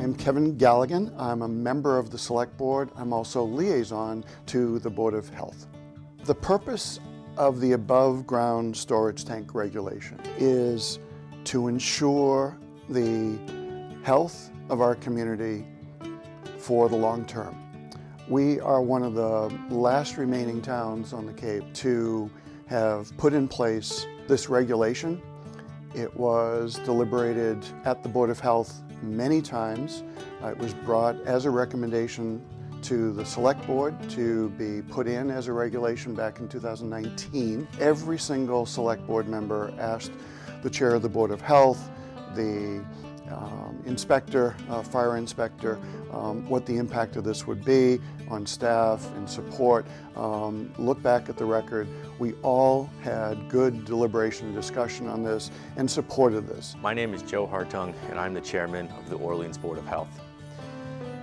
I'm Kevin Galligan. I'm a member of the Select Board. I'm also liaison to the Board of Health. The purpose of the above-ground storage tank regulation is to ensure the health of our community for the long term. We are one of the last remaining towns on the Cape to have put in place this regulation. It was deliberated at the Board of Health many times. It was brought as a recommendation to the Select Board to be put in as a regulation back in 2019. Every single Select Board member asked the Chair of the Board of Health, the inspector, fire inspector, what the impact of this would be on staff and support. Look back at the record. We all had good deliberation and discussion on this and supported this. My name is Joe Hartung and I'm the chairman of the Orleans Board of Health.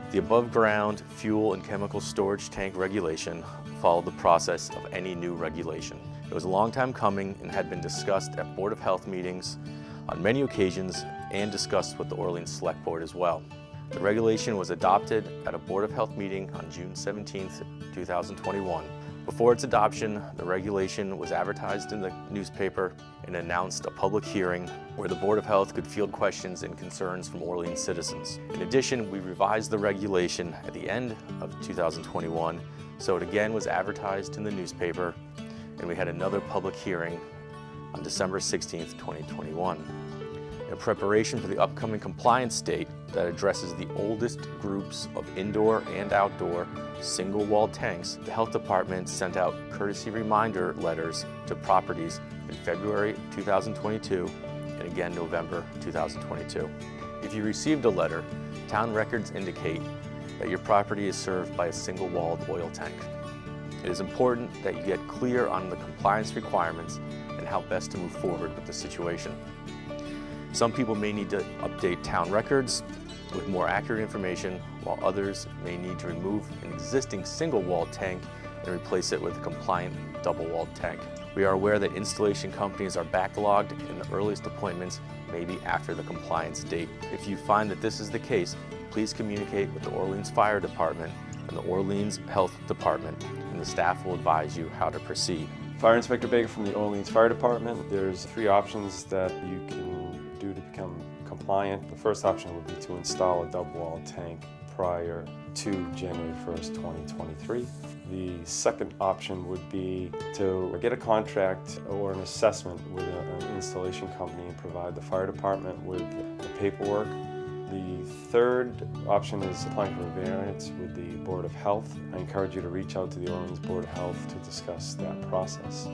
The above ground fuel and chemical storage tank regulation followed the process of any new regulation. It was a long time coming and had been discussed at Board of Health meetings on many occasions and discussed with the Orleans Select Board as well. The regulation was adopted at a Board of Health meeting on June 17, 2021. Before its adoption, the regulation was advertised in the newspaper and announced a public hearing where the Board of Health could field questions and concerns from Orleans citizens. In addition, we revised the regulation at the end of 2021, so it again was advertised in the newspaper, and we had another public hearing on December 16, 2021. In preparation for the upcoming compliance date that addresses the oldest groups of indoor and outdoor single-walled tanks, the Health Department sent out courtesy reminder letters to properties in February 2022 and again November 2022. If you received a letter, town records indicate that your property is served by a single-walled oil tank. It is important that you get clear on the compliance requirements and how best to move forward with the situation. Some people may need to update town records with more accurate information, while others may need to remove an existing single-walled tank and replace it with a compliant double-walled tank. We are aware that installation companies are backlogged and the earliest appointments may be after the compliance date. If you find that this is the case, please communicate with the Orleans Fire Department and the Orleans Health Department, and the staff will advise you how to proceed. Fire Inspector Baker from the Orleans Fire Department. There's 3 options that you can do to become compliant. The first option would be to install a double-walled tank prior to January 1st, 2023. The second option would be to get a contract or an assessment with an installation company and provide the fire department with the paperwork. The third option is applying for a variance with the Board of Health. I encourage you to reach out to the Orleans Board of Health to discuss that process.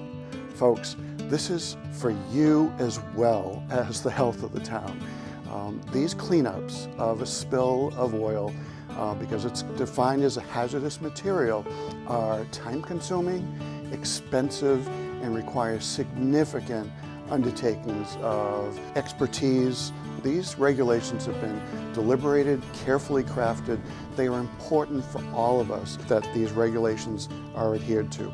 Folks, this is for you as well as the health of the town. These cleanups of a spill of oil, because it's defined as a hazardous material, are time-consuming, expensive, and require significant undertakings of expertise. These regulations have been deliberated, carefully crafted. They are important for all of us that these regulations are adhered to.